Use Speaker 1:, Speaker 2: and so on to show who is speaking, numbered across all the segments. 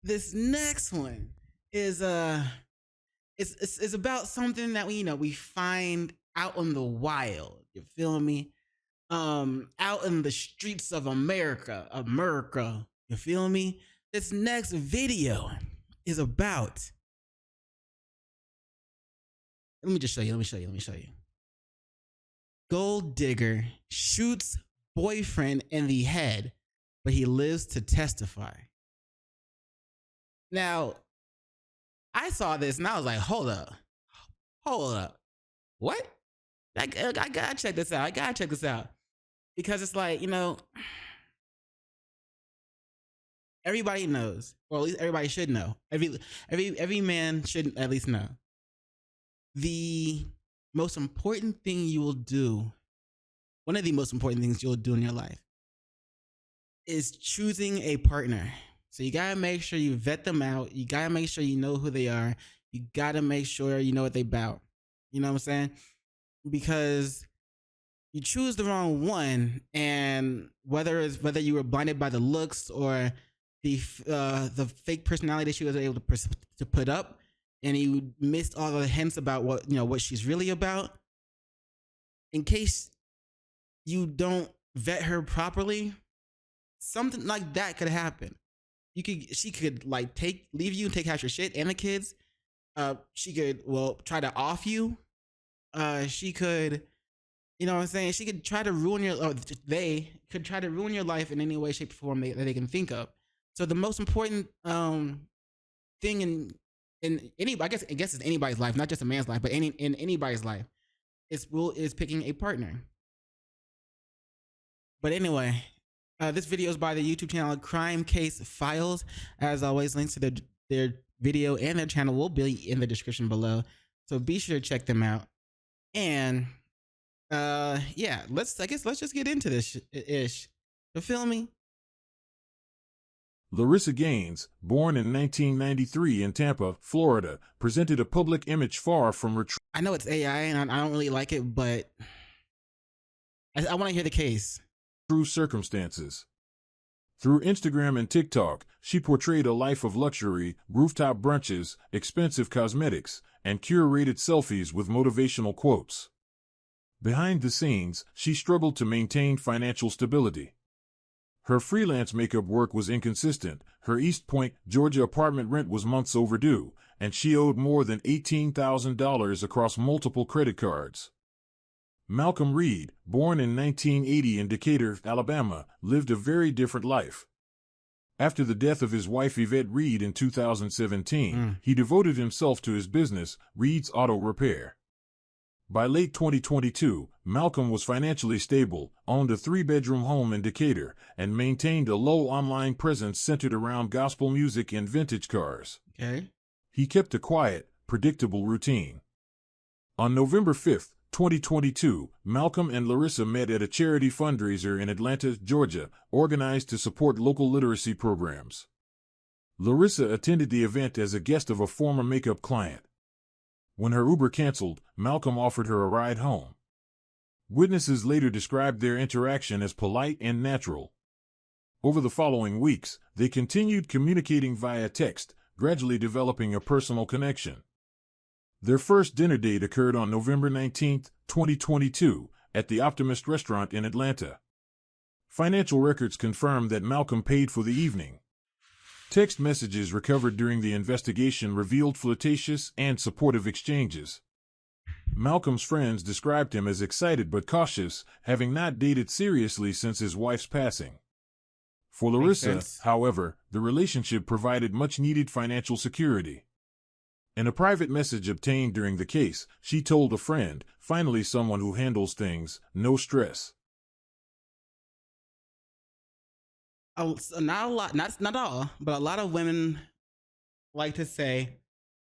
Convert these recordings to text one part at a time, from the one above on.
Speaker 1: This next one is it's about something that we find out in the wild. You feel me? Out in the streets of America. You feel me? This next video is about. Let me just show you. Let me show you. Gold digger shoots boyfriend in the head, but he lives to testify. Now, I saw this and I was like, hold up, what? I gotta check this out. I gotta check this out because it's like everybody knows, or at least everybody should know. Every man should at least know. The most important thing you will do, one of the most important things you'll do in your life, is choosing a partner. So you gotta make sure you vet them out. You gotta make sure you know who they are. You gotta make sure you know what they about. You know what I'm saying? Because you choose the wrong one, and whether you were blinded by the looks or the fake personality she was able to put up, and you missed all the hints about what she's really about. In case you don't vet her properly, something like that could happen. She could leave you and take half your shit and the kids. She could try to off you. She could, you know what I'm saying? She could try to ruin they could try to ruin your life in any way, shape, or form that they can think of. So the most important thing in I guess it's anybody's life, not just a man's life, but in anybody's life, is picking a partner. But anyway, this video is by the YouTube channel Crime Case Files. As always, links to their video and their channel will be in the description below. So be sure to check them out. And yeah, let's just get into this ish. You feel me?
Speaker 2: Larissa Gaines, born in 1993 in Tampa, Florida, presented a public image far from
Speaker 1: I know it's AI and I don't really like it, but I want to hear the case.
Speaker 2: True circumstances. Through Instagram and TikTok, she portrayed a life of luxury, rooftop brunches, expensive cosmetics, and curated selfies with motivational quotes. Behind the scenes, she struggled to maintain financial stability. Her freelance makeup work was inconsistent, her East Point, Georgia apartment rent was months overdue, and she owed more than $18,000 across multiple credit cards. Malcolm Reed, born in 1980 in Decatur, Alabama, lived a very different life. After the death of his wife Yvette Reed in 2017, he devoted himself to his business, Reed's Auto Repair. By late 2022, Malcolm was financially stable, owned a 3-bedroom home in Decatur, and maintained a low online presence centered around gospel music and vintage cars.
Speaker 1: Okay.
Speaker 2: He kept a quiet, predictable routine. On November 5, 2022, Malcolm and Larissa met at a charity fundraiser in Atlanta, Georgia, organized to support local literacy programs. Larissa attended the event as a guest of a former makeup client. When her Uber canceled, Malcolm offered her a ride home. Witnesses later described their interaction as polite and natural. Over the following weeks, they continued communicating via text, gradually developing a personal connection. Their first dinner date occurred on November 19, 2022, at the Optimist restaurant in Atlanta. Financial records confirmed that Malcolm paid for the evening. Text messages recovered during the investigation revealed flirtatious and supportive exchanges. Malcolm's friends described him as excited but cautious, having not dated seriously since his wife's passing. For Larissa, however, the relationship provided much-needed financial security. In a private message obtained during the case, she told a friend, "Finally someone who handles things, no stress."
Speaker 1: Not a lot, not all, but a lot of women like to say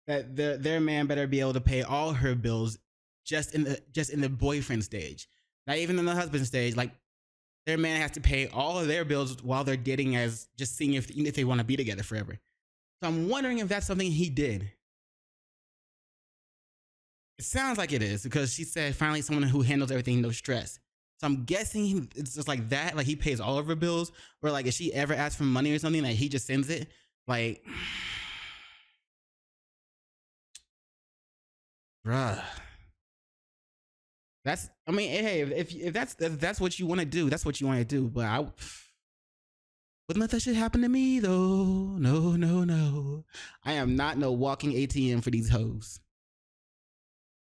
Speaker 1: that their man better be able to pay all her bills just in the boyfriend stage, not even in the husband stage. Like their man has to pay all of their bills while they're dating, as just seeing if they want to be together forever. So I'm wondering if that's something he did. It sounds like it is because she said finally someone who handles everything, no stress. So I'm guessing it's just like that, like he pays all of her bills, or like if she ever asks for money or something, like he just sends it. Like, bruh. That's, I mean, hey, if that's what you want to do, that's what you want to do. But I wouldn't let that shit happen to me though. No, no, no. I am not no walking ATM for these hoes.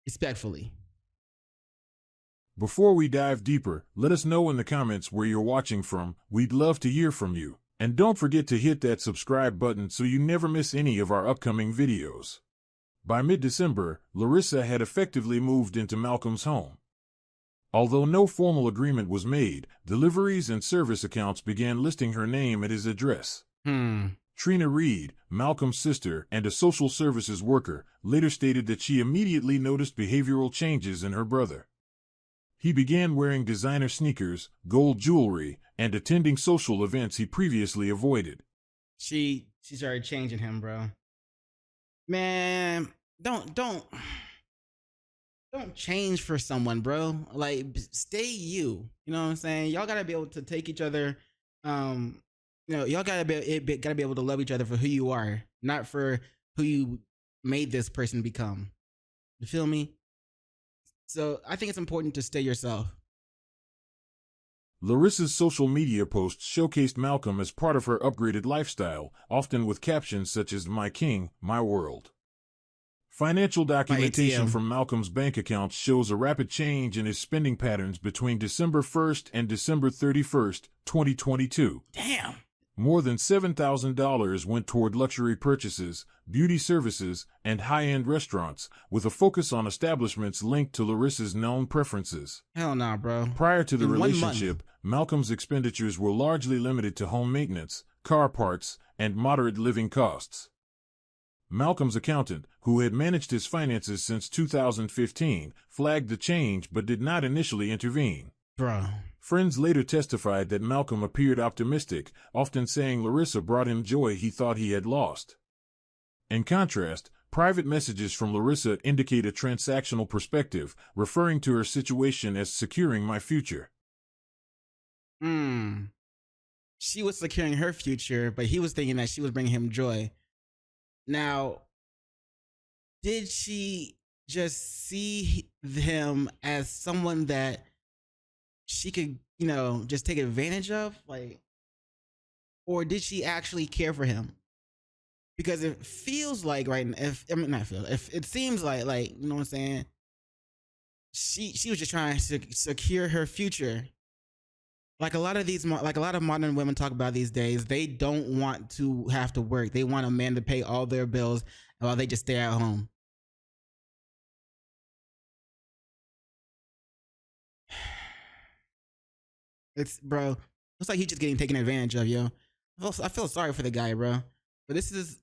Speaker 1: Respectfully.
Speaker 2: Before we dive deeper, let us know in the comments where you're watching from. We'd love to hear from you. And don't forget to hit that subscribe button so you never miss any of our upcoming videos. By mid-December, Larissa had effectively moved into Malcolm's home. Although no formal agreement was made, deliveries and service accounts began listing her name at his address. Trina Reed, Malcolm's sister and a social services worker, later stated that she immediately noticed behavioral changes in her brother. He began wearing designer sneakers, gold jewelry, and attending social events he previously avoided.
Speaker 1: She started changing him, bro. Man, don't change for someone, bro. Like, stay you. You know what I'm saying? Y'all gotta be able to take each other. Y'all gotta be able to love each other for who you are, not for who you made this person become. You feel me? So I think it's important to stay yourself.
Speaker 2: Larissa's social media posts showcased Malcolm as part of her upgraded lifestyle, often with captions such as "My King, My World." Financial documentation from Malcolm's bank accounts shows a rapid change in his spending patterns between December 1st and December 31st, 2022.
Speaker 1: Damn.
Speaker 2: More than $7,000 went toward luxury purchases, beauty services, and high-end restaurants, with a focus on establishments linked to Larissa's known preferences.
Speaker 1: Hell nah, bro.
Speaker 2: Prior to the relationship, Malcolm's expenditures were largely limited to home maintenance, car parts, and moderate living costs. Malcolm's accountant, who had managed his finances since 2015, flagged the change but did not initially intervene.
Speaker 1: Bro.
Speaker 2: Friends later testified that Malcolm appeared optimistic, often saying Larissa brought him joy he thought he had lost. In contrast, private messages from Larissa indicate a transactional perspective, referring to her situation as securing my future.
Speaker 1: She was securing her future, but he was thinking that she was bringing him joy. Now, did she just see him as someone that she could, just take advantage of? Like, or did she actually care for him? Because it feels like if it seems like, you know what I'm saying? She was just trying to secure her future. Like a lot of modern women talk about these days, they don't want to have to work. They want a man to pay all their bills while they just stay at home. It's like he's just getting taken advantage of, yo. I feel sorry for the guy, bro. But this is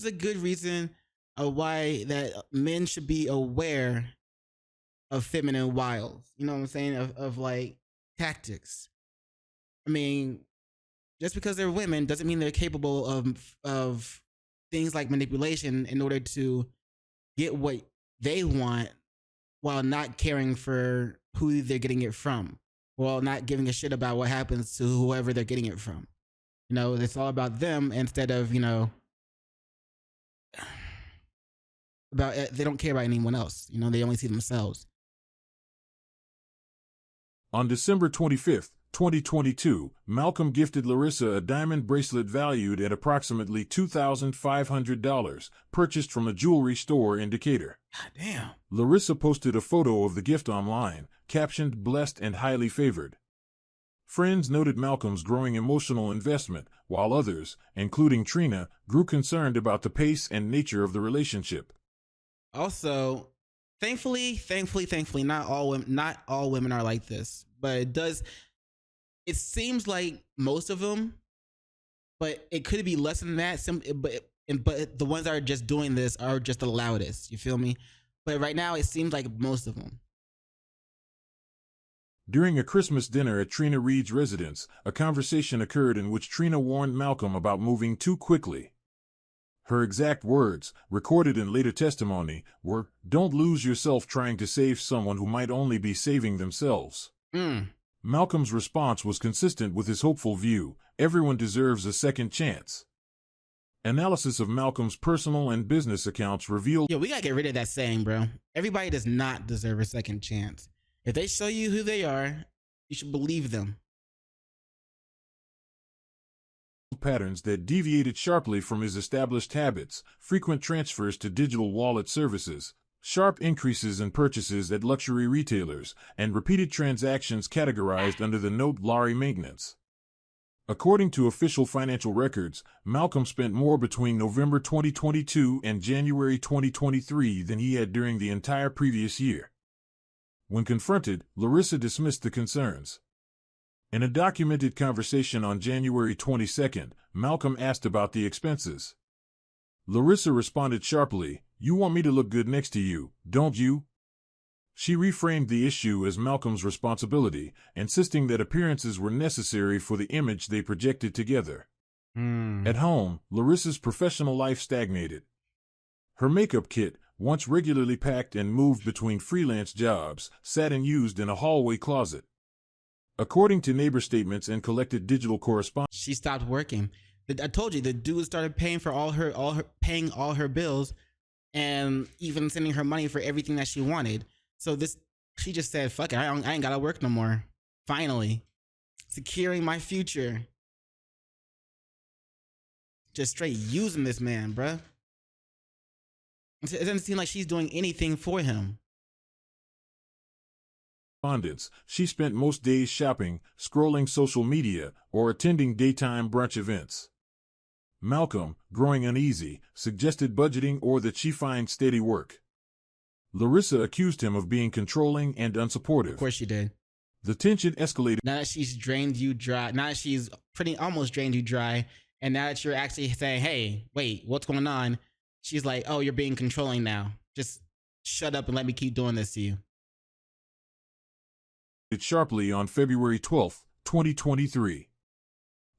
Speaker 1: a good reason of why that men should be aware of feminine wiles. You know what I'm saying? Of like tactics. I mean, just because they're women doesn't mean they're capable of things like manipulation in order to get what they want while not caring for who they're getting it from, while not giving a shit about what happens to whoever they're getting it from. It's all about them instead of, they don't care about anyone else. They only see themselves.
Speaker 2: On December 25th, 2022, Malcolm gifted Larissa a diamond bracelet valued at approximately $2,500, purchased from a jewelry store in Decatur.
Speaker 1: God damn.
Speaker 2: Larissa posted a photo of the gift online, captioned "blessed and highly favored." Friends noted Malcolm's growing emotional investment, while others, including Trina, grew concerned about the pace and nature of the relationship.
Speaker 1: Also, thankfully, not all women are like this, but it seems like most of them, but it could be less than that. But the ones that are just doing this are just the loudest. You feel me? But right now, it seems like most of them.
Speaker 2: During a Christmas dinner at Trina Reed's residence, a conversation occurred in which Trina warned Malcolm about moving too quickly. Her exact words, recorded in later testimony, were, "Don't lose yourself trying to save someone who might only be saving themselves." Malcolm's response was consistent with his hopeful view: everyone deserves a second chance. Analysis of Malcolm's personal and business accounts revealed.
Speaker 1: Yo, we gotta get rid of that saying, bro. Everybody does not deserve a second chance. If they show you who they are, you should believe them.
Speaker 2: Patterns that deviated sharply from his established habits: frequent transfers to digital wallet services, sharp increases in purchases at luxury retailers, and repeated transactions categorized under the note "Larry Maintenance." According to official financial records, Malcolm spent more between November 2022 and January 2023 than he had during the entire previous year. When confronted, Larissa dismissed the concerns. In a documented conversation on January 22, Malcolm asked about the expenses. Larissa responded sharply, "You want me to look good next to you, don't you?" She reframed the issue as Malcolm's responsibility, insisting that appearances were necessary for the image they projected together. At home, Larissa's professional life stagnated. Her makeup kit, once regularly packed and moved between freelance jobs, sat unused in a hallway closet. According to neighbor statements and collected digital correspondence,
Speaker 1: she stopped working. I told you, the dude started paying for all her bills, and even sending her money for everything that she wanted. So she just said, "Fuck it, I ain't gotta work no more." Finally, securing my future. Just straight using this man, bruh. It doesn't seem like she's doing anything for him.
Speaker 2: She spent most days shopping, scrolling social media, or attending daytime brunch events. Malcolm, growing uneasy, suggested budgeting or that she find steady work. Larissa accused him of being controlling and unsupportive.
Speaker 1: Of course she did.
Speaker 2: The tension escalated.
Speaker 1: Now that she's drained you dry, now that she's almost drained you dry, and now that you're actually saying, "Hey, wait, what's going on?" She's like, "Oh, you're being controlling now. Just shut up and let me keep doing this to you."
Speaker 2: Sharply on February 12, 2023.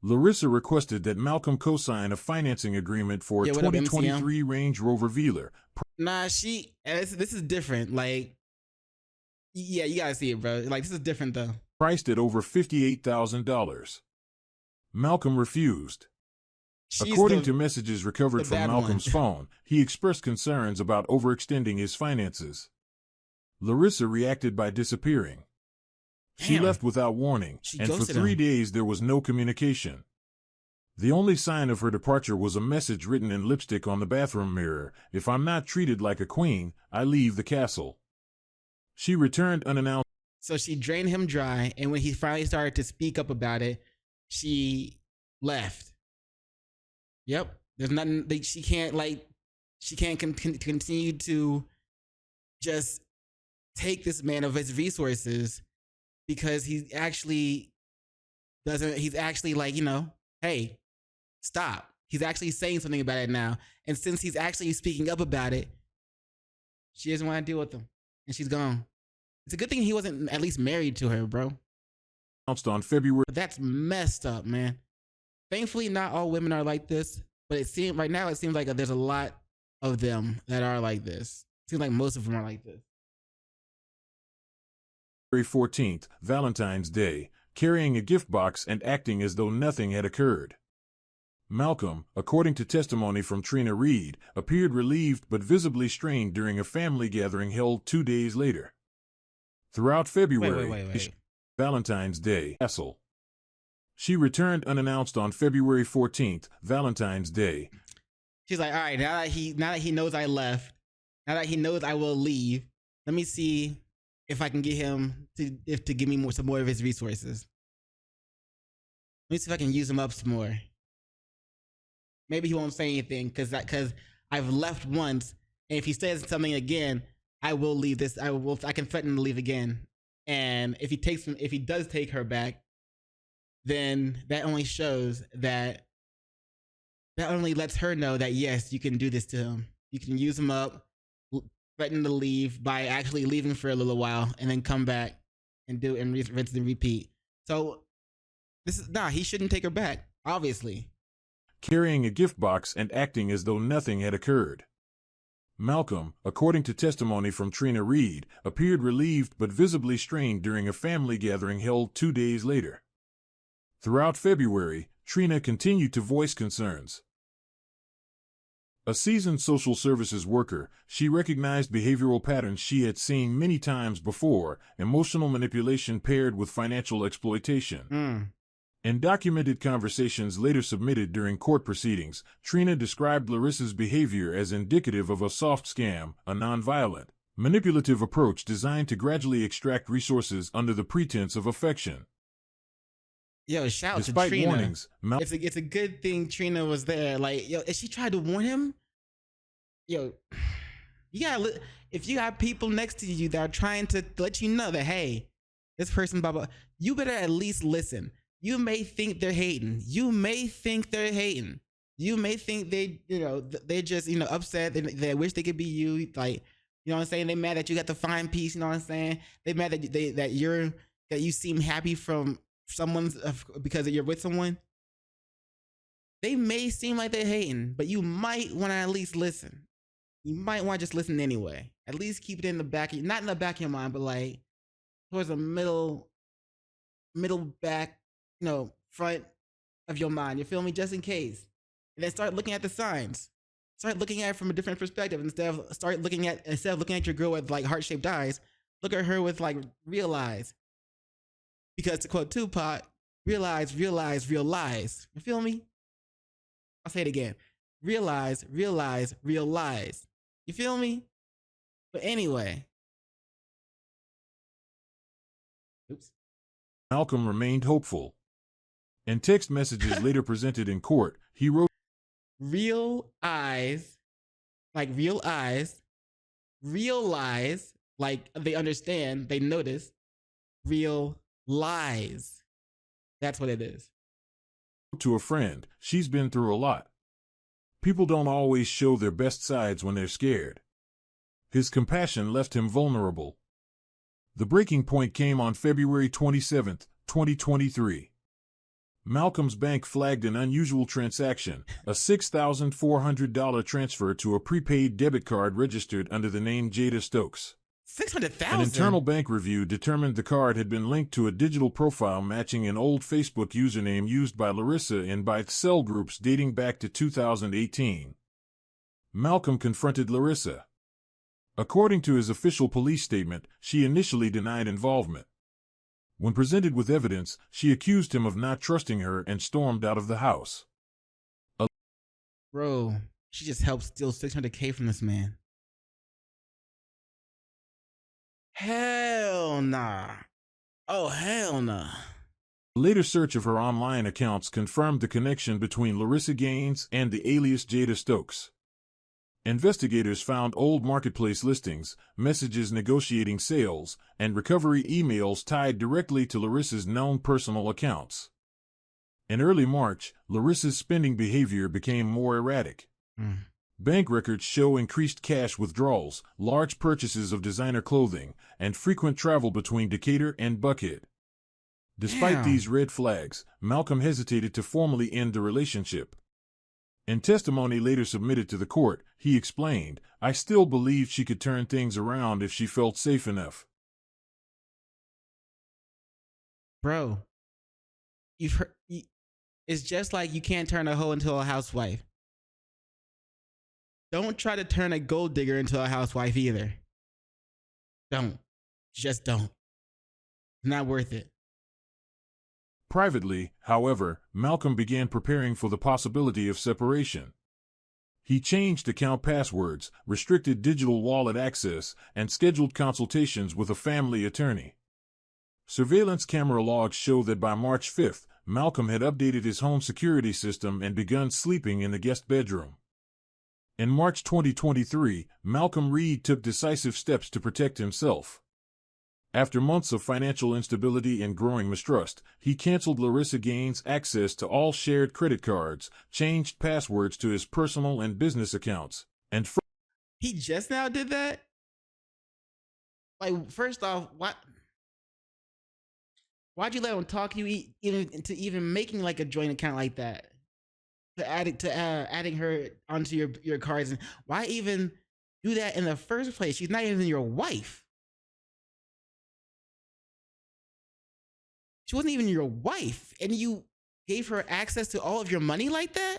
Speaker 2: Larissa requested that Malcolm co-sign a financing agreement for a 2023 Range Rover Velar.
Speaker 1: Nah, this is different. Like, yeah, you gotta see it, bro. Like, this is different, though.
Speaker 2: Priced at over $58,000. Malcolm refused. According to messages recovered from Malcolm's phone, he expressed concerns about overextending his finances. Larissa reacted by disappearing. She left without warning, and for 3 days there was no communication. The only sign of her departure was a message written in lipstick on the bathroom mirror: "If I'm not treated like a queen, I leave the castle." She returned unannounced. So
Speaker 1: she drained him dry, and when he finally started to speak up about it, she left. Yep. There's nothing she can't continue to just take this man of his resources, because he's actually like, hey, stop. He's actually saying something about it now. And since he's actually speaking up about it, she doesn't want to deal with him, and she's gone. It's a good thing he wasn't at least married to her, bro.
Speaker 2: Announced on February.
Speaker 1: That's messed up, man. Thankfully, not all women are like this, but it seems like there's a lot of them that are like this. It seems like most of them are like this.
Speaker 2: February 14th, Valentine's Day, carrying a gift box and acting as though nothing had occurred. Malcolm, according to testimony from Trina Reed, appeared relieved but visibly strained during a family gathering held 2 days later. Throughout February, Valentine's Day, Castle. She returned unannounced on February 14th, Valentine's Day.
Speaker 1: She's like, "All right, now that he knows I left, now that he knows I will leave, let me see if I can get him to give me some more of his resources. Let me see if I can use him up some more. Maybe he won't say anything because I've left once, and if he says something again, I will leave this. I can threaten to leave again. And if he does take her back, then that only lets her know that yes, you can do this to him. You can use him up, threaten to leave by actually leaving for a little while, and then come back and rinse and repeat. So he shouldn't take her back, obviously.
Speaker 2: Carrying a gift box and acting as though nothing had occurred. Malcolm, according to testimony from Trina Reed, appeared relieved but visibly strained during a family gathering held 2 days later. Throughout February, Trina continued to voice concerns. A seasoned social services worker, she recognized behavioral patterns she had seen many times before: emotional manipulation paired with financial exploitation. In documented conversations later submitted during court proceedings, Trina described Larissa's behavior as indicative of a soft scam, a nonviolent, manipulative approach designed to gradually extract resources under the pretense of affection.
Speaker 1: Yo, shout out to
Speaker 2: Despite
Speaker 1: Trina.
Speaker 2: warnings,
Speaker 1: It's a good thing Trina was there. Like, yo, if she tried to warn him, yo, you gotta if you got people next to you that are trying to let you know that, hey, this person, blah blah, you better at least listen. You may think they're hating. You may think they're hating. You may think they're just upset. They wish they could be you. Like, you know what I'm saying? They mad that you got to find peace. You know what I'm saying? They mad that you seem happy from someone's because you're with someone. They may seem like they're hating, but you might want to at least listen. You might want to just listen anyway. At least keep it in the back, not in the back of your mind, but like towards the middle back, front of your mind. You feel me? Just in case. And then start looking at the signs. Start looking at it from a different perspective. Instead of looking at your girl with like heart-shaped eyes, look at her with like real eyes. Because to quote Tupac, realize, real lies. You feel me? I'll say it again. Realize, real lies. You feel me? But anyway. Oops.
Speaker 2: Malcolm remained hopeful. In text messages later presented in court, he wrote,
Speaker 1: real eyes, like real eyes, real lies, like they understand, they notice, real lies. That's what it is.
Speaker 2: To a friend, she's been through a lot. People don't always show their best sides when they're scared. His compassion left him vulnerable. The breaking point came on February 27, 2023. Malcolm's bank flagged an unusual transaction, a $6,400 transfer to a prepaid debit card registered under the name Jada Stokes.
Speaker 1: $600,000?
Speaker 2: An internal bank review determined the card had been linked to a digital profile matching an old Facebook username used by Larissa in buy-sell groups dating back to 2018. Malcolm confronted Larissa. According to his official police statement, she initially denied involvement. When presented with evidence, she accused him of not trusting her and stormed out of the house.
Speaker 1: Bro, she just helped steal $600K from this man. Hell nah. Oh, hell nah.
Speaker 2: A later search of her online accounts confirmed the connection between Larissa Gaines and the alias Jada Stokes. Investigators found old marketplace listings, messages negotiating sales, and recovery emails tied directly to Larissa's known personal accounts. In early March, Larissa's spending behavior became more erratic. Bank records show increased cash withdrawals, large purchases of designer clothing, and frequent travel between Decatur and Buckhead. Despite these red flags, Malcolm hesitated to formally end the relationship. In testimony later submitted to the court, he explained, "I still believed she could turn things around if she felt safe enough."
Speaker 1: Bro, you've heard, it's just like you can't turn a hoe into a housewife. Don't try to turn a gold digger into a housewife either. Don't. Just don't. It's not worth it.
Speaker 2: Privately, however, Malcolm began preparing for the possibility of separation. He changed account passwords, restricted digital wallet access, and scheduled consultations with a family attorney. Surveillance camera logs show that by March 5th, Malcolm had updated his home security system and begun sleeping in the guest bedroom. In March 2023, Malcolm Reed took decisive steps to protect himself. After months of financial instability and growing mistrust, he canceled Larissa Gaines' access to all shared credit cards, changed passwords to his personal and business accounts, and
Speaker 1: he just now did that? Like, first off, why'd you let him talk you even making like a joint account like that? To adding her onto your cards, and why even do that in the first place? She's not even your wife. She wasn't even your wife, and you gave her access to all of your money like that?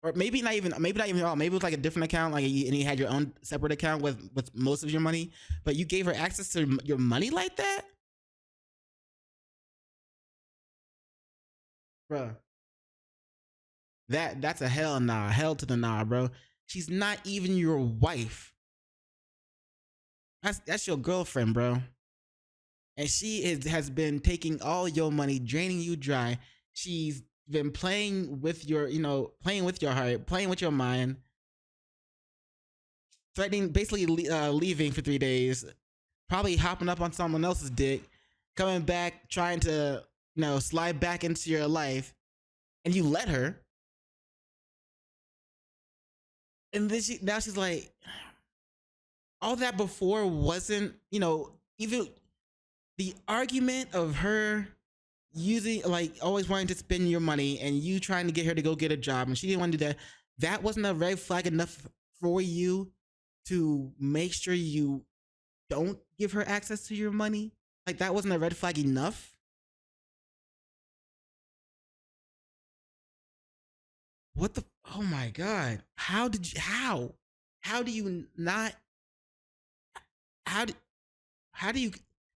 Speaker 1: Or maybe not even all. Maybe it was like a different account, and you had your own separate account with most of your money, but you gave her access to your money like that, bro. That's a hell nah, hell to the nah, bro. She's not even your wife. That's your girlfriend, bro. And has been taking all your money, draining you dry. She's been playing with your, playing with your heart, playing with your mind, threatening, basically leaving for 3 days, probably hopping up on someone else's dick, coming back, trying to, slide back into your life, and you let her. And then now she's like, all that before wasn't, even the argument of her using, like, always wanting to spend your money and you trying to get her to go get a job and she didn't want to do that. That wasn't a red flag enough for you to make sure you don't give her access to your money. Like, that wasn't a red flag enough. What the? Oh my God! How do you not? How do you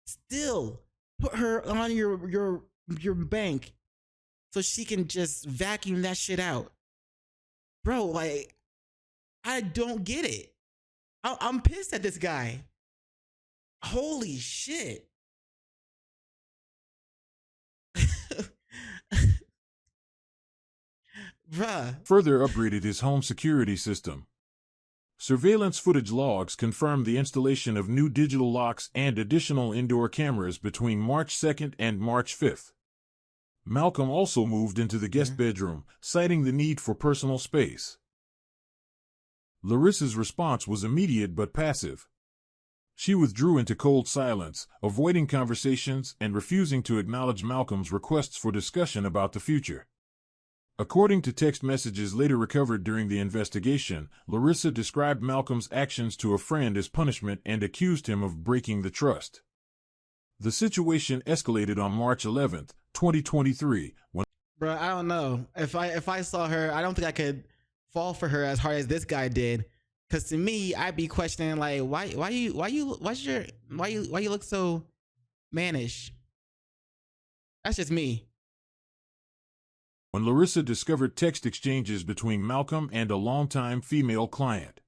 Speaker 1: still put her on your bank so she can just vacuum that shit out, bro? Like, I don't get it. I'm pissed at this guy. Holy shit. Bruh.
Speaker 2: Further upgraded his home security system. Surveillance footage logs confirmed the installation of new digital locks and additional indoor cameras between March 2nd and March 5th. Malcolm also moved into the guest bedroom, citing the need for personal space. Larissa's response was immediate but passive. She withdrew into cold silence, avoiding conversations and refusing to acknowledge Malcolm's requests for discussion about the future. According to text messages later recovered during the investigation, Larissa described Malcolm's actions to a friend as punishment and accused him of breaking the trust. The situation escalated on March 11, 2023, when...
Speaker 1: Bro, I don't know. If I saw her, I don't think I could fall for her as hard as this guy did. Cause to me, I'd be questioning, like, why you look so mannish? That's just me.
Speaker 2: When Larissa discovered text exchanges between Malcolm and a longtime female client.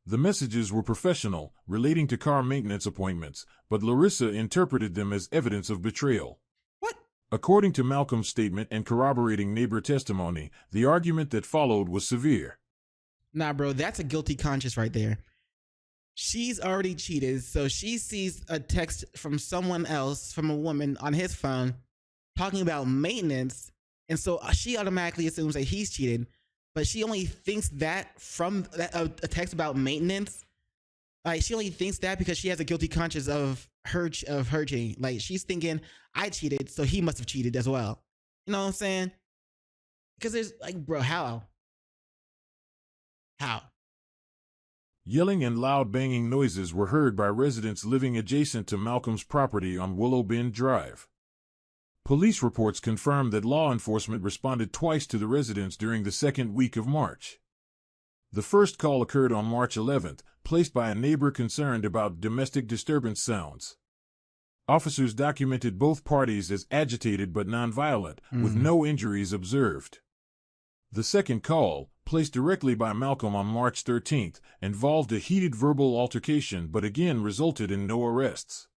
Speaker 2: The messages were professional, relating to car maintenance appointments, but Larissa interpreted them as evidence of betrayal.
Speaker 1: What?
Speaker 2: According to Malcolm's statement and corroborating neighbor testimony, the argument that followed was severe.
Speaker 1: Nah, bro, that's a guilty conscience right there. She's already cheated, so she sees a text from someone else, from a woman on his phone, talking about maintenance. And so she automatically assumes that he's cheated, but she only thinks that from a text about maintenance. Like, she only thinks that because she has a guilty conscience of her cheating. Like, she's thinking, I cheated, so he must have cheated as well. You know what I'm saying? Because there's, like, bro, how?
Speaker 2: Yelling and loud banging noises were heard by residents living adjacent to Malcolm's property on Willow Bend Drive. Police reports confirmed that law enforcement responded twice to the residents during the second week of March. The first call occurred on March 11th, placed by a neighbor concerned about domestic disturbance sounds. Officers documented both parties as agitated but nonviolent, with no injuries observed. The second call, placed directly by Malcolm on March 13th, involved a heated verbal altercation but again resulted in no arrests.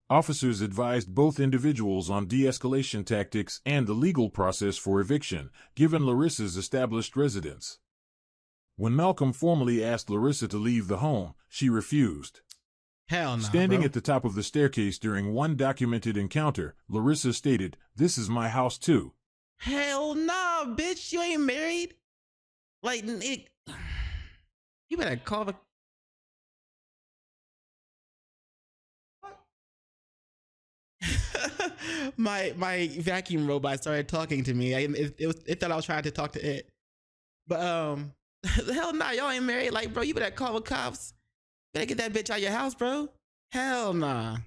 Speaker 2: Officers advised both individuals on de-escalation tactics and the legal process for eviction, given Larissa's established residence. When Malcolm formally asked Larissa to leave the home, she refused.
Speaker 1: Hell no,
Speaker 2: Standing
Speaker 1: bro.
Speaker 2: at the top of the staircase during one documented encounter, Larissa stated, "This is my house too."
Speaker 1: Hell no, bitch, you ain't married. Like, you better call the... my vacuum robot started talking to me. It thought I was trying to talk to it. But hell nah, y'all ain't married. Like, bro, you better call the cops. Better get that bitch out of your house, bro. Hell nah.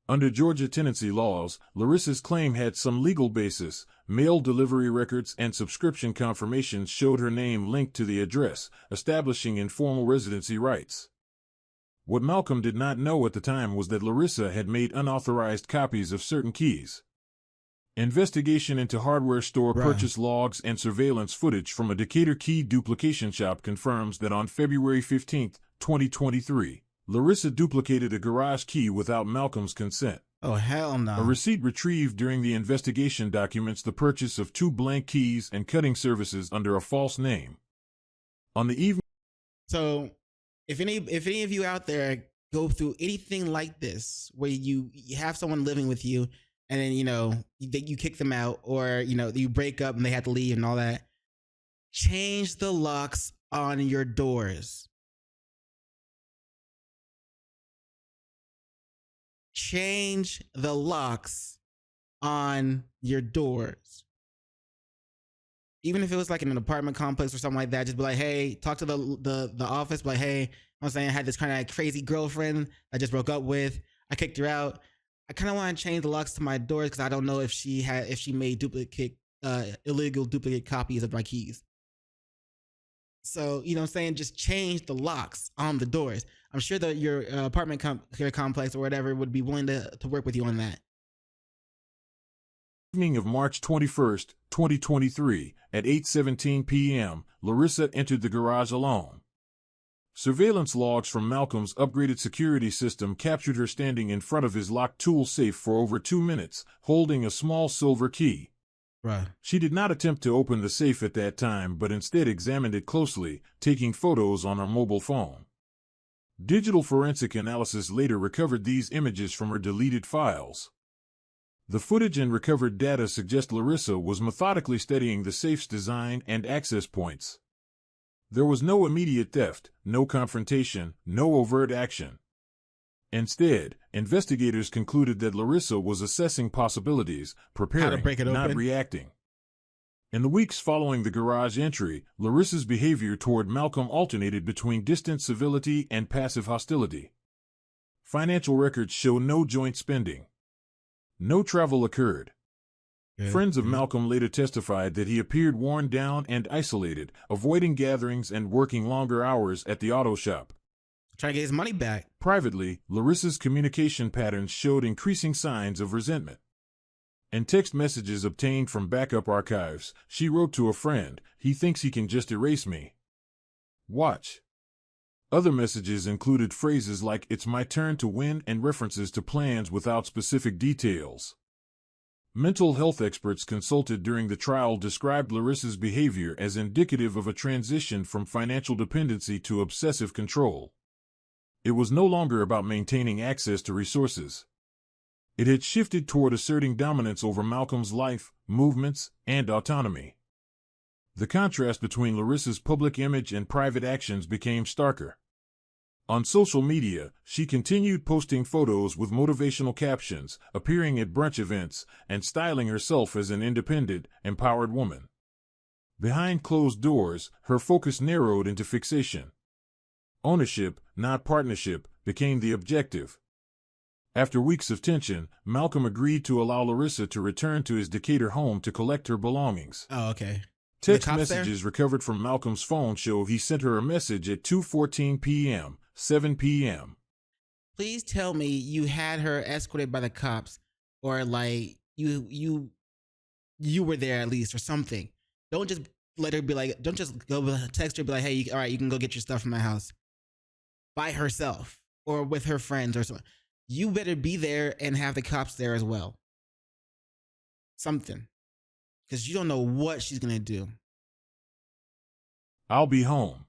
Speaker 2: Under Georgia tenancy laws, Larissa's claim had some legal basis. Mail delivery records and subscription confirmations showed her name linked to the address, establishing informal residency rights. What Malcolm did not know at the time was that Larissa had made unauthorized copies of certain keys. Investigation into hardware store purchase logs and surveillance footage from a Decatur key duplication shop confirms that on February 15, 2023, Larissa duplicated a garage key without Malcolm's consent.
Speaker 1: Oh, hell no.
Speaker 2: A receipt retrieved during the investigation documents the purchase of 2 blank keys and cutting services under a false name. On the evening...
Speaker 1: So, if any of you out there go through anything like this, where you have someone living with you, and then, you kick them out, or, you break up and they have to leave and all that, change the locks on your doors. Change the locks on your doors. Even if it was like in an apartment complex or something like that, just be like, hey, talk to the office, be like, hey, I'm saying I had this kind of crazy girlfriend I just broke up with. I kicked her out. I kind of want to change the locks to my doors because I don't know if she made illegal duplicate copies of my keys. So, just change the locks on the doors. I'm sure that your apartment complex or whatever would be willing to work with you on that.
Speaker 2: Evening of March 21st, 2023, at 8:17 p.m., Larissa entered the garage alone. Surveillance logs from Malcolm's upgraded security system captured her standing in front of his locked tool safe for over 2 minutes, holding a small silver key.
Speaker 1: Right.
Speaker 2: She did not attempt to open the safe at that time, but instead examined it closely, taking photos on her mobile phone. Digital forensic analysis later recovered these images from her deleted files. The footage and recovered data suggest Larissa was methodically studying the safe's design and access points. There was no immediate theft, no confrontation, no overt action. Instead, investigators concluded that Larissa was assessing possibilities, preparing, not reacting. In the weeks following the garage entry, Larissa's behavior toward Malcolm alternated between distant civility and passive hostility. Financial records show no joint spending. No travel occurred. Friends of Malcolm later testified that he appeared worn down and isolated, avoiding gatherings and working longer hours at the auto shop.
Speaker 1: Trying to get his money back.
Speaker 2: Privately, Larissa's communication patterns showed increasing signs of resentment. In text messages obtained from backup archives, she wrote to a friend, "He thinks he can just erase me. Watch." Other messages included phrases like, "It's my turn to win," and references to plans without specific details. Mental health experts consulted during the trial described Larissa's behavior as indicative of a transition from financial dependency to obsessive control. It was no longer about maintaining access to resources. It had shifted toward asserting dominance over Malcolm's life, movements, and autonomy. The contrast between Larissa's public image and private actions became starker. On social media, she continued posting photos with motivational captions, appearing at brunch events, and styling herself as an independent, empowered woman. Behind closed doors, her focus narrowed into fixation. Ownership, not partnership, became the objective. After weeks of tension, Malcolm agreed to allow Larissa to return to his Decatur home to collect her belongings.
Speaker 1: Oh, okay.
Speaker 2: Text messages recovered from Malcolm's phone show he sent her a message at 2:14 p.m., 7 p.m.
Speaker 1: Please tell me you had her escorted by the cops, or like you were there at least, or something. Don't just let her be like, don't just go text her and be like, hey, all right, you can go get your stuff from my house by herself or with her friends or something. You better be there and have the cops there as well. Something. Because you don't know what she's going to do.
Speaker 2: "I'll be home.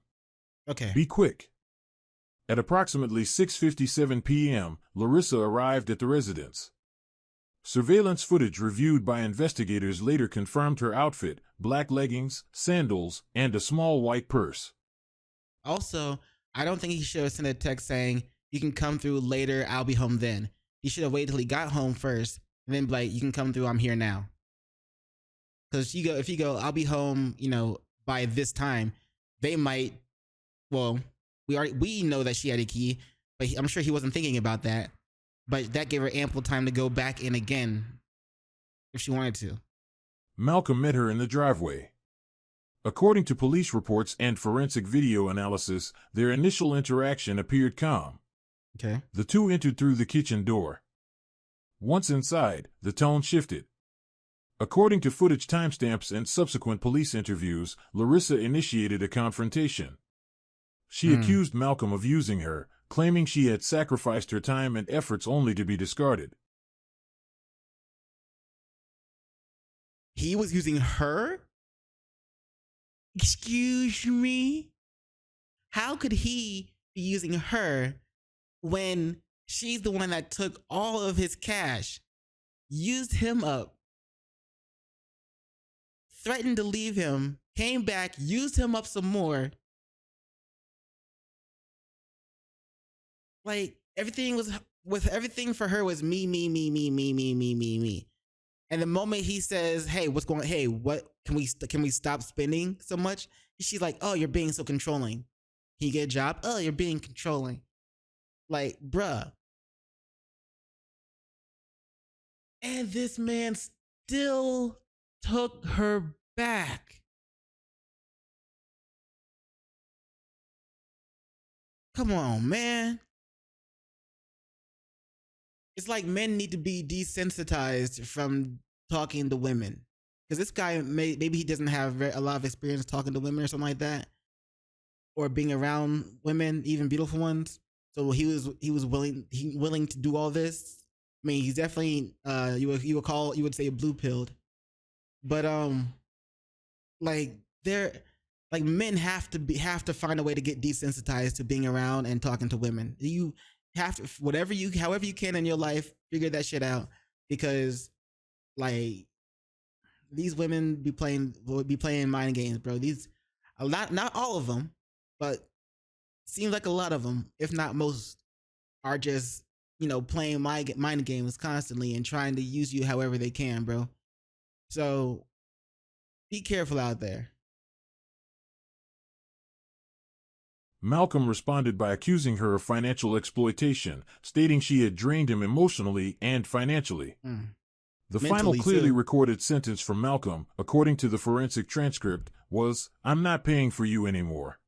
Speaker 1: Okay.
Speaker 2: Be quick." At approximately 6:57 p.m., Larissa arrived at the residence. Surveillance footage reviewed by investigators later confirmed her outfit: black leggings, sandals, and a small white purse.
Speaker 1: Also, I don't think he should have sent a text saying, "You can come through later, I'll be home then." He should have waited till he got home first, and then be like, "You can come through, I'm here now." Because if you go, "I'll be home, by this time, they might. Well, we know that she had a key, but I'm sure he wasn't thinking about that. But that gave her ample time to go back in again if she wanted to.
Speaker 2: Malcolm met her in the driveway. According to police reports and forensic video analysis, their initial interaction appeared calm.
Speaker 1: Okay.
Speaker 2: The two entered through the kitchen door. Once inside, the tone shifted. According to footage timestamps and subsequent police interviews, Larissa initiated a confrontation. She accused Malcolm of using her, claiming she had sacrificed her time and efforts only to be discarded.
Speaker 1: He was using her? Excuse me? How could he be using her when she's the one that took all of his cash, used him up, threatened to leave him, came back, used him up some more? Like, everything for her was me. And the moment he says, "Hey, what can we stop spending so much?" She's like, "Oh, you're being so controlling. Can you get a job? Oh, you're being controlling." Like, bruh. And this man still took her back. Come on, man. It's like men need to be desensitized from talking to women. Because this guy, maybe he doesn't have a lot of experience talking to women or something like that, or being around women, even beautiful ones. So he was willing to do all this. I mean, he's definitely you would say blue pilled, but like men have to find a way to get desensitized to being around and talking to women. You have to, however you can in your life, figure that shit out, because like these women be playing mind games, bro. These, not all of them, but seems like a lot of them, if not most, are just playing mind games constantly and trying to use you however they can, bro. So be careful out there.
Speaker 2: Malcolm responded by accusing her of financial exploitation, stating she had drained him emotionally and financially. The final clearly recorded sentence from Malcolm, according to the forensic transcript, was, "I'm not paying for you anymore."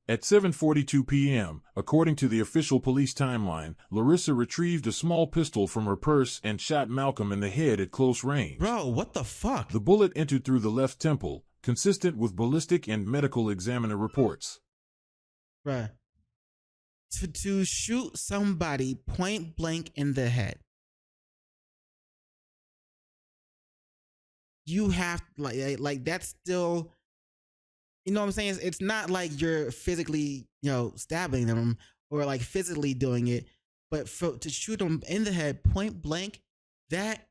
Speaker 2: At 7:42 p.m., according to the official police timeline, Larissa retrieved a small pistol from her purse and shot Malcolm in the head at close range.
Speaker 1: Bro, what the fuck?
Speaker 2: The bullet entered through the left temple, consistent with ballistic and medical examiner reports.
Speaker 1: Bruh. To shoot somebody point blank in the head, you have like that's still, you know what I'm saying? It's not like you're physically, stabbing them or like physically doing it, but to shoot them in the head point blank, that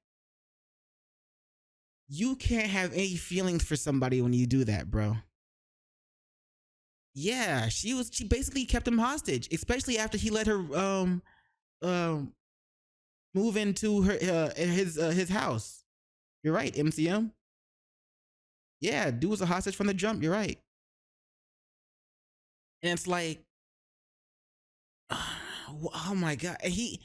Speaker 1: you can't have any feelings for somebody when you do that, bro. Yeah, she basically kept him hostage, especially after he let her move into his house. You're right, MCM. Yeah, dude was a hostage from the jump. You're right. And it's like, oh my god, and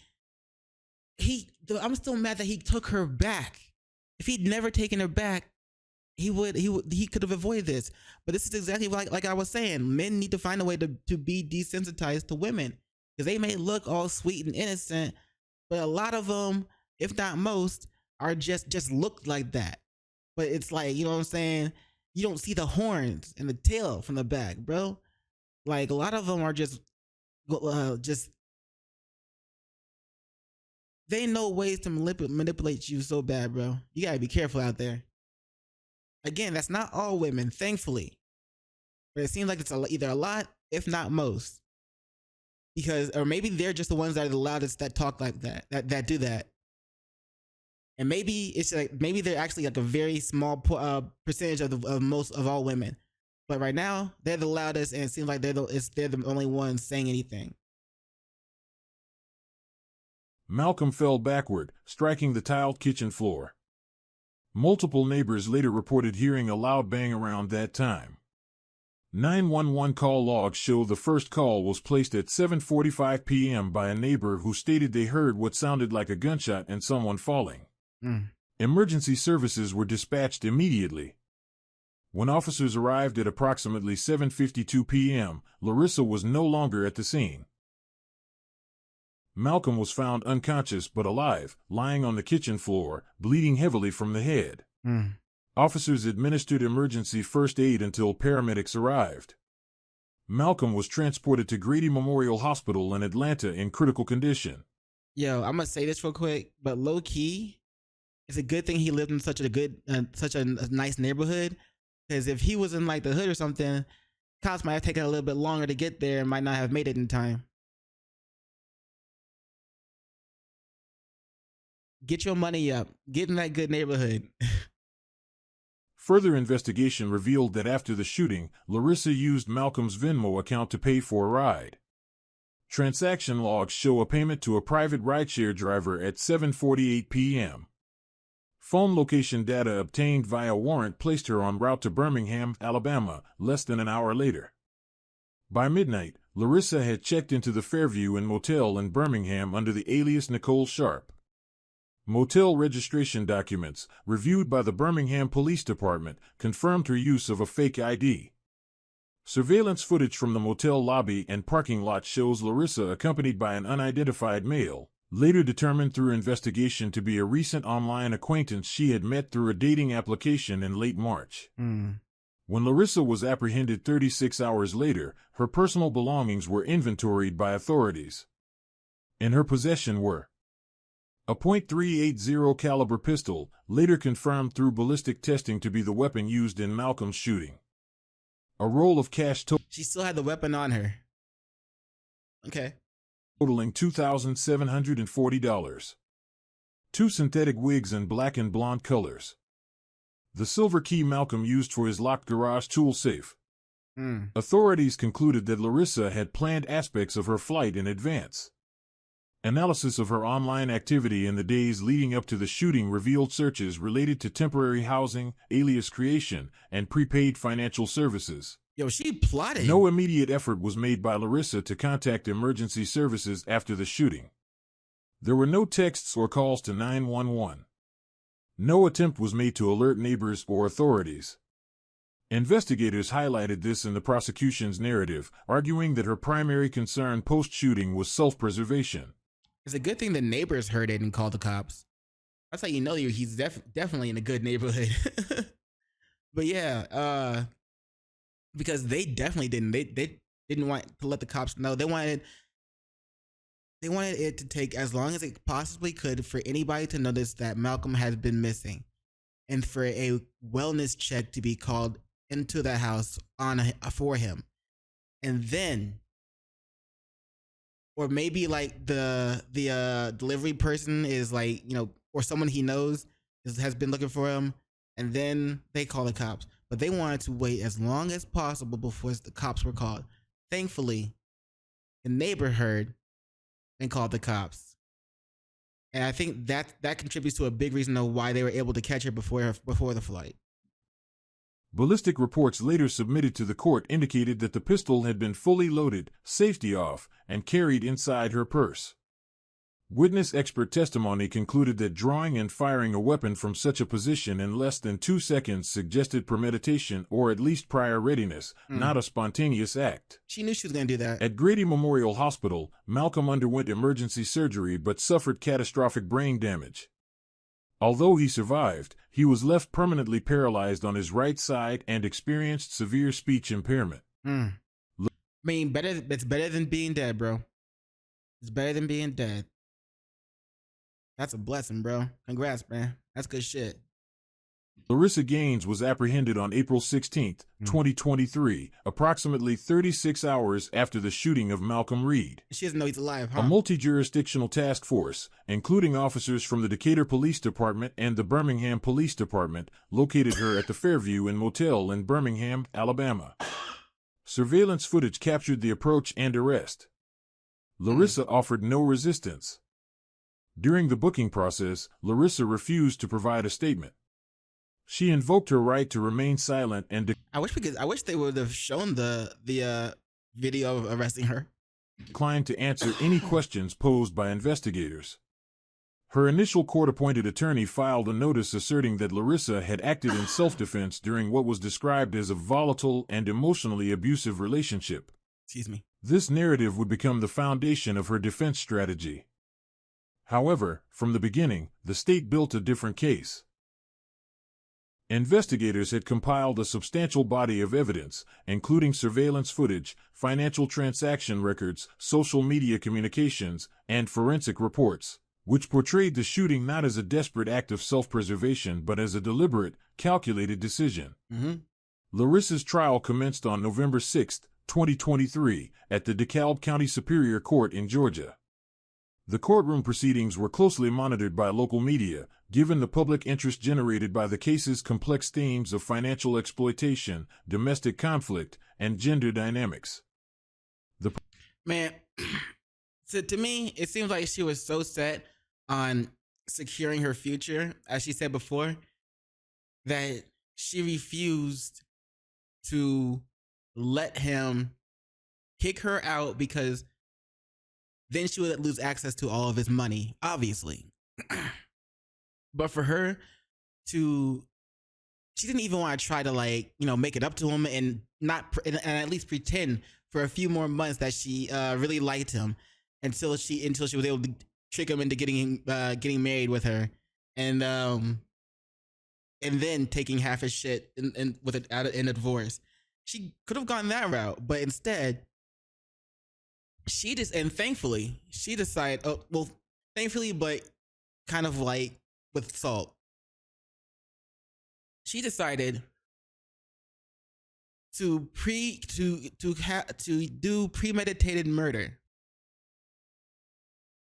Speaker 1: I'm still mad that he took her back. If he'd never taken her back, he could have avoided this. But this is exactly like I was saying. Men need to find a way to be desensitized to women, because they may look all sweet and innocent, but a lot of them, if not most, are just look like that. But it's like, you know what I'm saying? You don't see the horns and the tail from the back, bro. Like, a lot of them are just they know ways to manipulate you so bad, bro. You gotta be careful out there. Again, that's not all women, thankfully, but it seems like it's either a lot, if not most. Because, or maybe they're just the ones that are the loudest that talk like that do that. And maybe it's like, maybe they're actually like a very small percentage of most of all women. But right now, they're the loudest, and it seems like they're the only ones saying anything.
Speaker 2: Malcolm fell backward, striking the tiled kitchen floor. Multiple neighbors later reported hearing a loud bang around that time. 911 call logs show the first call was placed at 7:45 p.m. by a neighbor who stated they heard what sounded like a gunshot and someone falling. Emergency services were dispatched immediately. When officers arrived at approximately 7:52 p.m., Larissa was no longer at the scene. Malcolm was found unconscious but alive, lying on the kitchen floor, bleeding heavily from the head. Officers administered emergency first aid until paramedics arrived. Malcolm was transported to Grady Memorial Hospital in Atlanta in critical condition.
Speaker 1: Yo, I'm gonna say this real quick, but low key, it's a good thing he lived in such a nice neighborhood. Because if he was in like the hood or something, cops might have taken a little bit longer to get there and might not have made it in time. Get your money up. Get in that good neighborhood.
Speaker 2: Further investigation revealed that after the shooting, Larissa used Malcolm's Venmo account to pay for a ride. Transaction logs show a payment to a private rideshare driver at 7:48 p.m. Phone location data obtained via warrant placed her en route to Birmingham, Alabama, less than an hour later. By midnight, Larissa had checked into the Fairview Inn Motel in Birmingham under the alias Nicole Sharp. Motel registration documents, reviewed by the Birmingham Police Department, confirmed her use of a fake ID. Surveillance footage from the motel lobby and parking lot shows Larissa accompanied by an unidentified male, later determined through investigation to be a recent online acquaintance she had met through a dating application in late March. When Larissa was apprehended 36 hours later, her personal belongings were inventoried by authorities. In her possession were a .380 caliber pistol, later confirmed through ballistic testing to be the weapon used in Malcolm's shooting. A roll of cash
Speaker 1: she still had the weapon on her. Okay.
Speaker 2: Totaling $2,740. 2 synthetic wigs in black and blonde colors. The silver key Malcolm used for his locked garage tool safe. Authorities concluded that Larissa had planned aspects of her flight in advance. Analysis of her online activity in the days leading up to the shooting revealed searches related to temporary housing, alias creation, and prepaid financial services.
Speaker 1: Yo, she plotted.
Speaker 2: No immediate effort was made by Larissa to contact emergency services after the shooting. There were no texts or calls to 911. No attempt was made to alert neighbors or authorities. Investigators highlighted this in the prosecution's narrative, arguing that her primary concern post-shooting was self-preservation.
Speaker 1: It's a good thing the neighbors heard it and called the cops. That's how you know he's definitely in a good neighborhood. But yeah, because they definitely didn't. They didn't want to let the cops know. They wanted it to take as long as it possibly could for anybody to notice that Malcolm has been missing, and for a wellness check to be called into the house for him, and then. Or maybe like the delivery person is like, or someone he knows has been looking for him, and then they call the cops. But they wanted to wait as long as possible before the cops were called. Thankfully, the neighbor heard and called the cops. And I think that contributes to a big reason of why they were able to catch her before the flight.
Speaker 2: Ballistic reports later submitted to the court indicated that the pistol had been fully loaded, safety off, and carried inside her purse. Witness expert testimony concluded that drawing and firing a weapon from such a position in less than 2 seconds suggested premeditation or at least prior readiness, not a spontaneous act.
Speaker 1: She knew she was going to do that.
Speaker 2: At Grady Memorial Hospital, Malcolm underwent emergency surgery but suffered catastrophic brain damage. Although he survived, he was left permanently paralyzed on his right side and experienced severe speech impairment.
Speaker 1: I mean, it's better than being dead, bro. It's better than being dead. That's a blessing, bro. Congrats, man. That's good shit.
Speaker 2: Larissa Gaines was apprehended on April 16, 2023, approximately 36 hours after the shooting of Malcolm Reed.
Speaker 1: She doesn't know he's alive, huh?
Speaker 2: A multi-jurisdictional task force, including officers from the Decatur Police Department and the Birmingham Police Department, located her at the Fairview Inn Motel in Birmingham, Alabama. Surveillance footage captured the approach and arrest. Larissa offered no resistance. During the booking process, Larissa refused to provide a statement. She invoked her right to remain silent and
Speaker 1: I wish they would have shown the video of arresting her.
Speaker 2: declined to answer any questions posed by investigators. Her initial court-appointed attorney filed a notice asserting that Larissa had acted in self-defense during what was described as a volatile and emotionally abusive relationship.
Speaker 1: Excuse me.
Speaker 2: This narrative would become the foundation of her defense strategy. However, from the beginning, the state built a different case. Investigators had compiled a substantial body of evidence, including surveillance footage, financial transaction records, social media communications, and forensic reports, which portrayed the shooting not as a desperate act of self-preservation but as a deliberate, calculated decision. Larissa's trial commenced on November 6, 2023, at the DeKalb County Superior Court in Georgia. The courtroom proceedings were closely monitored by local media, given the public interest generated by the case's complex themes of financial exploitation, domestic conflict, and gender dynamics.
Speaker 1: Man, so to me, it seems like she was so set on securing her future, as she said before, that she refused to let him kick her out because then she would lose access to all of his money, obviously. But for her to, she didn't even want to try to make it up to him and and at least pretend for a few more months that she really liked him until she was able to trick him into getting married with her, and then taking half his shit in a divorce. She could have gone that route, but instead, thankfully, she decided. Oh well, thankfully, but kind of like with salt, she decided to do premeditated murder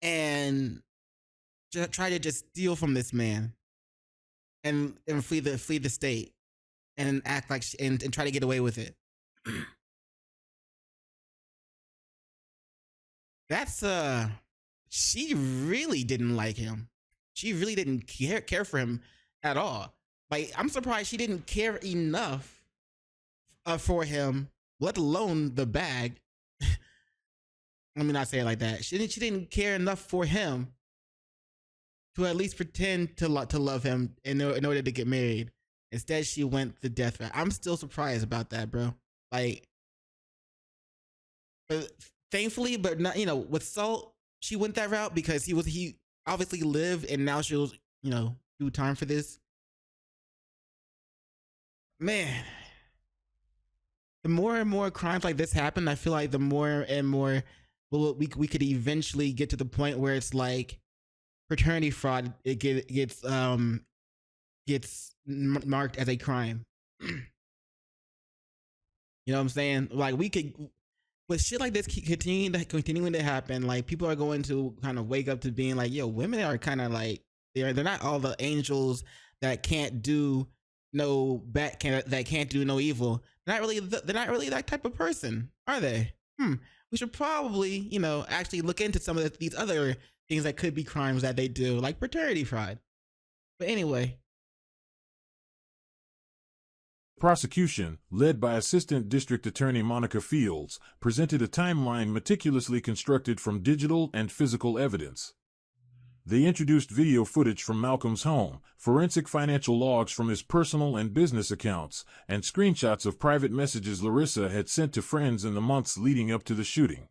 Speaker 1: and try to just steal from this man and flee the state and act like and try to get away with it. That's she really didn't like him. She really didn't care for him at all. Like, I'm surprised she didn't care enough for him, let alone the bag. Let me not say it like that. She didn't care enough for him to at least pretend to love him in order to get married. Instead, she went the death route. I'm still surprised about that, bro. Like, but thankfully, but not, with Salt, she went that route because he obviously lived, and now she'll do time for this. Man, the more and more crimes like this happen, I feel like the more and more we could eventually get to the point where it's like fraternity fraud. It gets marked as a crime. You know what I'm saying? Like, we could, with shit like this continuing to happen, like, people are going to kind of wake up to being like, yo, women are kind of like, they're not all the angels that can't do no bad, that can't do no evil. They're not really that type of person, are they? We should probably, actually look into some of these other things that could be crimes that they do, like fraternity fraud. But anyway.
Speaker 2: Prosecution, led by Assistant District Attorney Monica Fields, presented a timeline meticulously constructed from digital and physical evidence. They introduced video footage from Malcolm's home, forensic financial logs from his personal and business accounts, and screenshots of private messages Larissa had sent to friends in the months leading up to the shooting.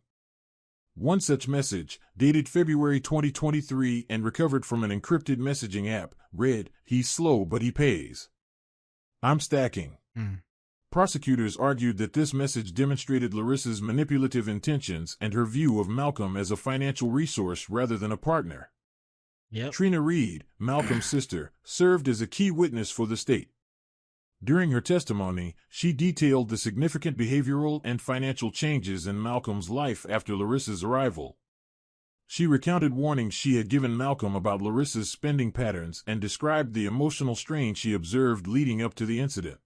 Speaker 2: One such message, dated February 2023 and recovered from an encrypted messaging app, read, "He's slow but he pays. I'm stacking." Prosecutors argued that this message demonstrated Larissa's manipulative intentions and her view of Malcolm as a financial resource rather than a partner.
Speaker 1: Yep.
Speaker 2: Trina Reed, Malcolm's sister, served as a key witness for the state. During her testimony, she detailed the significant behavioral and financial changes in Malcolm's life after Larissa's arrival. She recounted warnings she had given Malcolm about Larissa's spending patterns and described the emotional strain she observed leading up to the incident.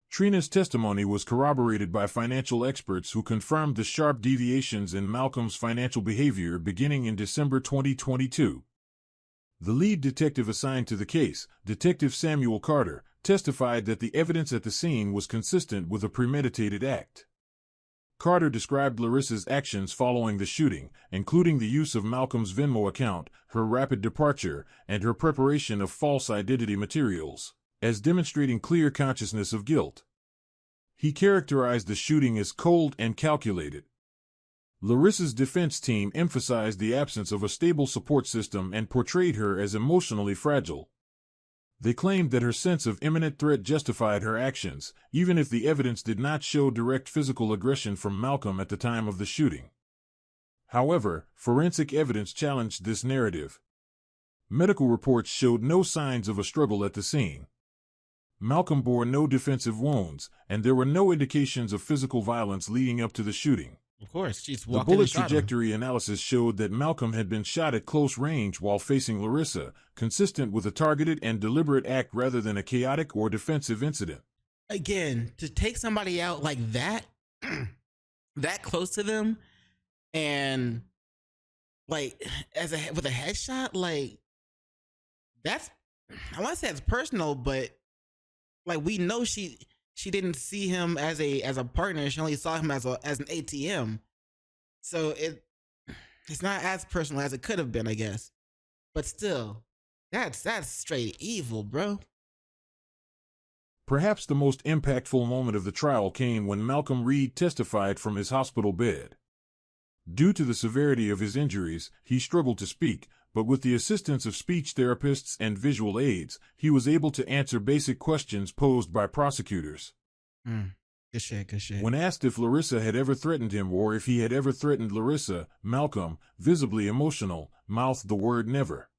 Speaker 2: Trina's testimony was corroborated by financial experts who confirmed the sharp deviations in Malcolm's financial behavior beginning in December 2022. The lead detective assigned to the case, Detective Samuel Carter, testified that the evidence at the scene was consistent with a premeditated act. Carter described Larissa's actions following the shooting, including the use of Malcolm's Venmo account, her rapid departure, and her preparation of false identity materials, as demonstrating clear consciousness of guilt. He characterized the shooting as cold and calculated. Larissa's defense team emphasized the absence of a stable support system and portrayed her as emotionally fragile. They claimed that her sense of imminent threat justified her actions, even if the evidence did not show direct physical aggression from Malcolm at the time of the shooting. However, forensic evidence challenged this narrative. Medical reports showed no signs of a struggle at the scene. Malcolm bore no defensive wounds, and there were no indications of physical violence leading up to the shooting.
Speaker 1: Of course, she's
Speaker 2: The
Speaker 1: walking
Speaker 2: bullet
Speaker 1: and shot him.
Speaker 2: trajectory analysis showed that Malcolm had been shot at close range while facing Larissa, consistent with a targeted and deliberate act rather than a chaotic or defensive incident.
Speaker 1: Again, to take somebody out like that, that close to them, and like with a headshot, like that's, I want to say it's personal, but like we know she didn't see him as a partner. She only saw him as an ATM. So it's not as personal as it could have been, I guess. But still, that's straight evil, bro.
Speaker 2: Perhaps the most impactful moment of the trial came when Malcolm Reed testified from his hospital bed. Due to the severity of his injuries, he struggled to speak, but with the assistance of speech therapists and visual aids, he was able to answer basic questions posed by prosecutors.
Speaker 1: Good shit.
Speaker 2: When asked if Larissa had ever threatened him or if he had ever threatened Larissa, Malcolm, visibly emotional, mouthed the word never.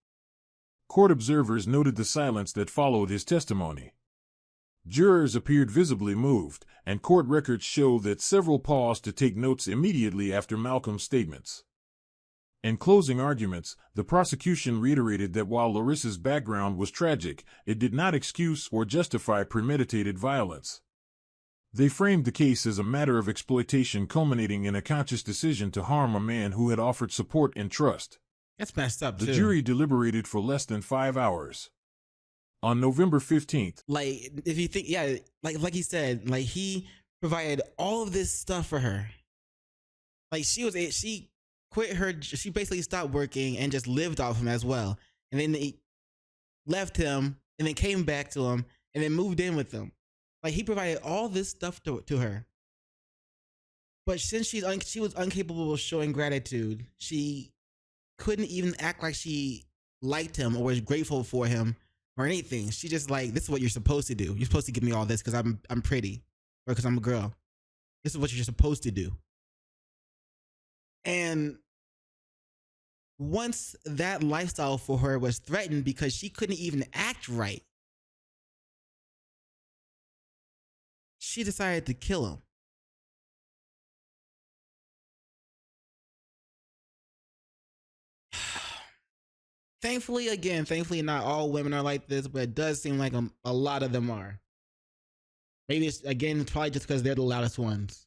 Speaker 2: Court observers noted the silence that followed his testimony. Jurors appeared visibly moved, and court records show that several paused to take notes immediately after Malcolm's statements. In closing arguments, the prosecution reiterated that while Larissa's background was tragic, it did not excuse or justify premeditated violence. They framed the case as a matter of exploitation culminating in a conscious decision to harm a man who had offered support and trust.
Speaker 1: That's messed up, too.
Speaker 2: The jury deliberated for less than 5 hours. On November 15th,
Speaker 1: like, if you think, yeah, like he said, like he provided all of this stuff for her. Like she basically stopped working and just lived off him as well. And then he left him and then came back to him and then moved in with him. Like he provided all this stuff to her. But since she was incapable of showing gratitude, she couldn't even act like she liked him or was grateful for him or anything. She just like, this is what you're supposed to do. You're supposed to give me all this because I'm pretty or because I'm a girl. This is what you're supposed to do. And once that lifestyle for her was threatened because she couldn't even act right, she decided to kill him. Thankfully not all women are like this, but it does seem like a lot of them are. Maybe it's probably just because they're the loudest ones.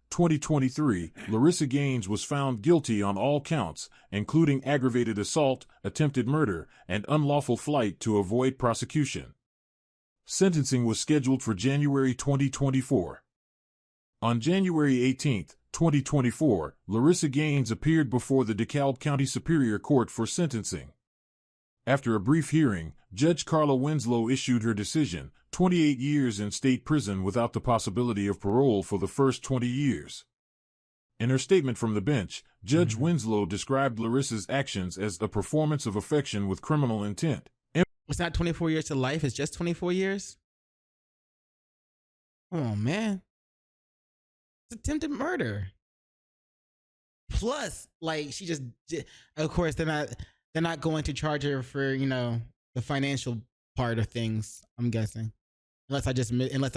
Speaker 2: 2023, Larissa Gaines was found guilty on all counts, including aggravated assault, attempted murder, and unlawful flight to avoid prosecution. Sentencing was scheduled for January 2024. On January 18, 2024, Larissa Gaines appeared before the DeKalb County Superior Court for sentencing. After a brief hearing, Judge Carla Winslow issued her decision, 28 years in state prison without the possibility of parole for the first 20 years. In her statement from the bench, Judge Winslow described Larissa's actions as a performance of affection with criminal intent.
Speaker 1: It's not 24 years to life, it's just 24 years? Oh, man. It's attempted murder. Plus, like, she just, of course, they're not going to charge her for, the financial part of things, I'm guessing. Unless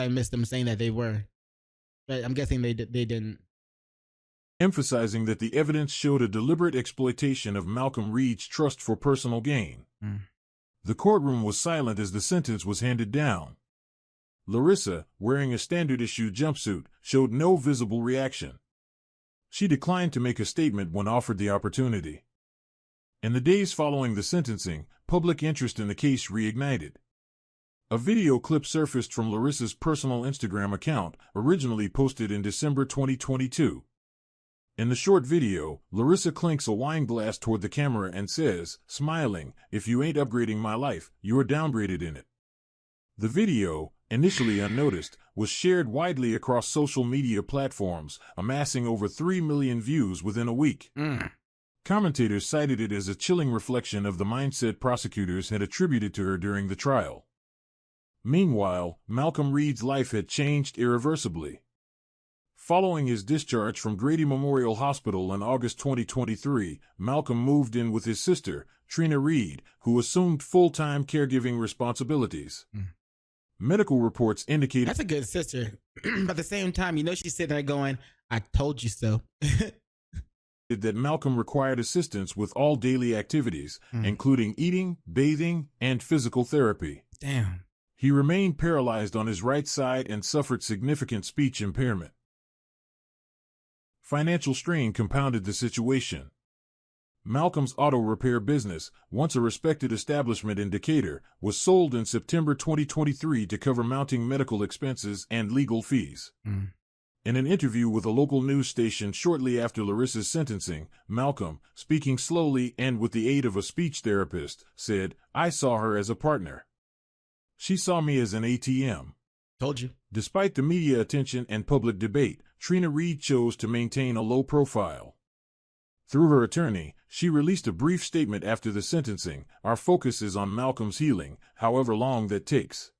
Speaker 1: I missed them saying that they were. But I'm guessing they didn't.
Speaker 2: Emphasizing that the evidence showed a deliberate exploitation of Malcolm Reed's trust for personal gain. The courtroom was silent as the sentence was handed down. Larissa, wearing a standard-issue jumpsuit, showed no visible reaction. She declined to make a statement when offered the opportunity. In the days following the sentencing, public interest in the case reignited. A video clip surfaced from Larissa's personal Instagram account, originally posted in December 2022. In the short video, Larissa clinks a wine glass toward the camera and says, smiling, "If you ain't upgrading my life, you're downgraded in it." The video, initially unnoticed, was shared widely across social media platforms, amassing over 3 million views within a week. Commentators cited it as a chilling reflection of the mindset prosecutors had attributed to her during the trial. Meanwhile, Malcolm Reed's life had changed irreversibly. Following his discharge from Grady Memorial Hospital in August 2023, Malcolm moved in with his sister, Trina Reed, who assumed full-time caregiving responsibilities. Medical reports indicated
Speaker 1: That's a good sister. But at the same time, you know she's sitting there going, "I told you so."
Speaker 2: that Malcolm required assistance with all daily activities, including eating, bathing, and physical therapy.
Speaker 1: Damn.
Speaker 2: He remained paralyzed on his right side and suffered significant speech impairment. Financial strain compounded the situation. Malcolm's auto repair business, once a respected establishment in Decatur, was sold in September 2023 to cover mounting medical expenses and legal fees. In an interview with a local news station shortly after Larissa's sentencing, Malcolm, speaking slowly and with the aid of a speech therapist, said, "I saw her as a partner. She saw me as an ATM."
Speaker 1: Told you.
Speaker 2: Despite the media attention and public debate, Trina Reed chose to maintain a low profile. Through her attorney, she released a brief statement after the sentencing. "Our focus is on Malcolm's healing, however long that takes.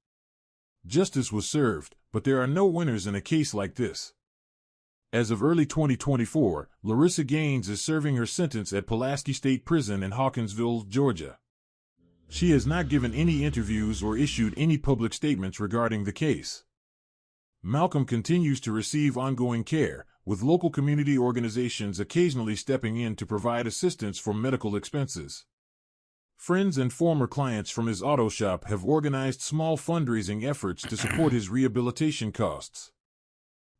Speaker 2: Justice was served, but there are no winners in a case like this." As of early 2024, Larissa Gaines is serving her sentence at Pulaski State Prison in Hawkinsville, Georgia. She has not given any interviews or issued any public statements regarding the case. Malcolm continues to receive ongoing care, with local community organizations occasionally stepping in to provide assistance for medical expenses. Friends and former clients from his auto shop have organized small fundraising efforts to support his rehabilitation costs.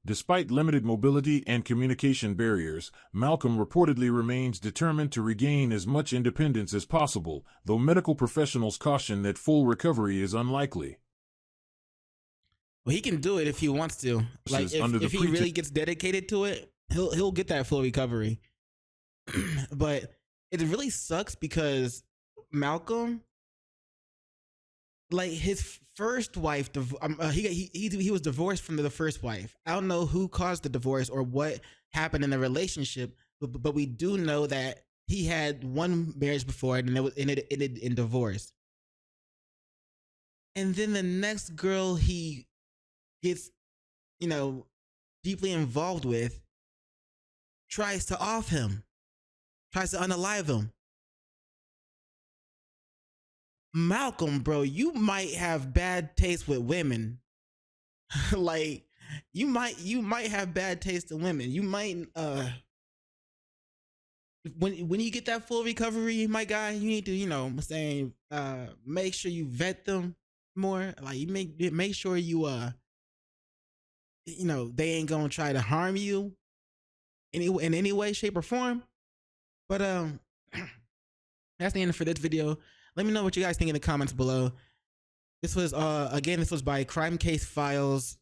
Speaker 2: Despite limited mobility and communication barriers, Malcolm reportedly remains determined to regain as much independence as possible, though medical professionals caution that full recovery is unlikely.
Speaker 1: Well, he can do it if he wants to. Like if he really gets dedicated to it, he'll get that full recovery. But it really sucks because Malcolm, like his first wife, he was divorced from the first wife. I don't know who caused the divorce or what happened in the relationship, but we do know that he had one marriage before and it ended in divorce. And then the next girl he gets, deeply involved with tries to off him, tries to unalive him. Malcolm, bro, you might have bad taste with women. Like you might have bad taste in women. You might when you get that full recovery, my guy, you need to, make sure you vet them more. Like you make sure you they ain't gonna try to harm you in any way, shape, or form. But that's the end for this video. Let me know what you guys think in the comments below. This was by Crime Case Files.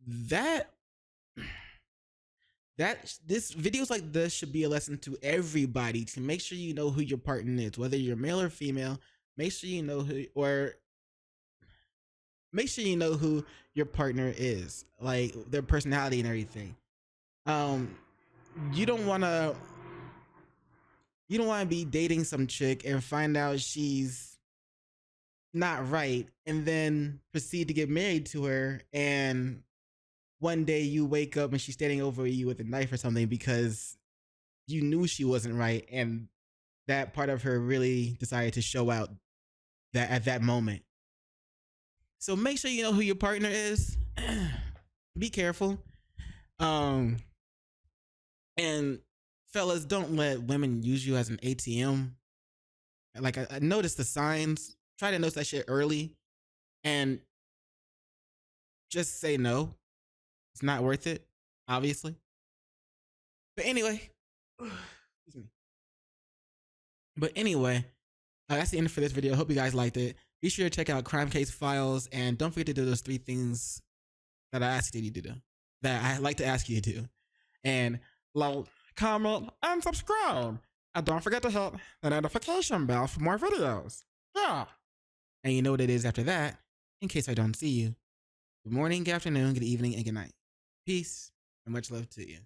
Speaker 1: This videos like this should be a lesson to everybody to make sure you know who your partner is, whether you're male or female. Make sure you know who your partner is, like their personality and everything. You don't want to be dating some chick and find out she's not right and then proceed to get married to her, and one day you wake up and she's standing over you with a knife or something because you knew she wasn't right, and that part of her really decided to show out that at that moment. So make sure you know who your partner is. Be careful. And fellas, don't let women use you as an ATM. Like I noticed the signs. Try to notice that shit early and just say no. It's not worth it, obviously. But anyway, excuse me. That's the end for this video. Hope you guys liked it. Be sure to check out Crime Case Files, and don't forget to do those 3 things that I asked you to do, that I like to ask you to do. And like, comment, and subscribe. And don't forget to hit the notification bell for more videos. Yeah. And you know what it is after that, in case I don't see you. Good morning, good afternoon, good evening, and good night. Peace, and much love to you.